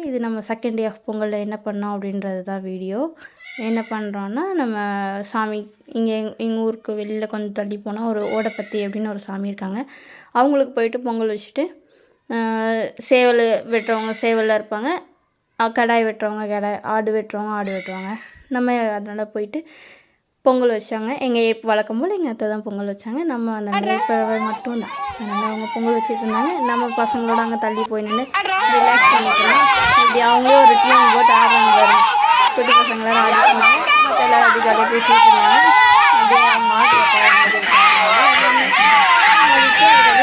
இது நம்ம second day of பொங்கலில் என்ன பண்ணோம் அப்படின்றது தான் வீடியோ. என்ன பண்ணுறோன்னா, நம்ம சாமி எங்கள் ஊருக்கு வெளியில் கொஞ்சம் தள்ளி போனால் ஒரு ஓடப்பத்தி அப்படின்னு ஒரு சாமி இருக்காங்க. அவங்களுக்கு போயிட்டு பொங்கல் வச்சுட்டு, சேவல் வெட்டுறவங்க சேவலில் இருப்பாங்க, கடாய் வெட்டுறவங்க கடாய், ஆடு வெட்டுறவங்க ஆடு வெட்டுவாங்க. நம்ம அதனால் போயிட்டு பொங்கல் வச்சாங்க. வழக்கம் போல் எங்கள் அத்தை தான் பொங்கல் வச்சாங்க. நம்ம அந்த மேற்பறவை மட்டும் தான். அதனால் அவங்க பொங்கல் வச்சுட்டு இருந்தாங்க. நம்ம பசங்களோட அங்கே தள்ளி போய் நின்று ரிலாக்ஸ் பண்ணிக்கலாம். இப்படி அவங்களே ஒரு டீம் போட்டு ஆடுறாங்க பாருங்க. குட்டி பசங்களாம் ஆடிட்டு மற்ற எல்லோரும் அப்படி ஜாலியாக பேசிகிட்டு இருந்தாங்க. அப்படியே அவங்க ஆடுற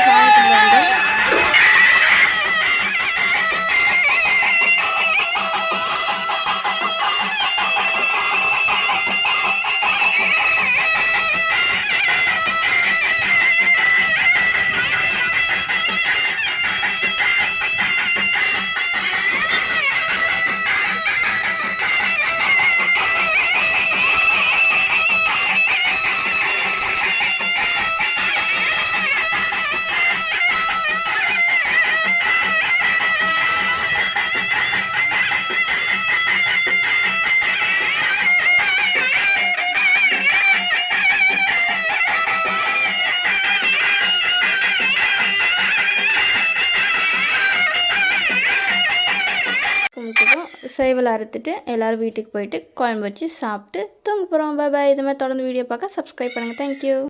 சாமி கும்பிடுவாங்க. சேவலை அறுத்துட்டு எல்லோரும் வீட்டுக்கு போயிட்டு குழம்பு வச்சு சாப்பிட்டு தூங்க போகிறோம். பாய். இது மாதிரி தொடர்ந்து வீடியோ பார்க்க சப்ஸ்கிரைப் பண்ணுங்கள். தேங்க்யூ.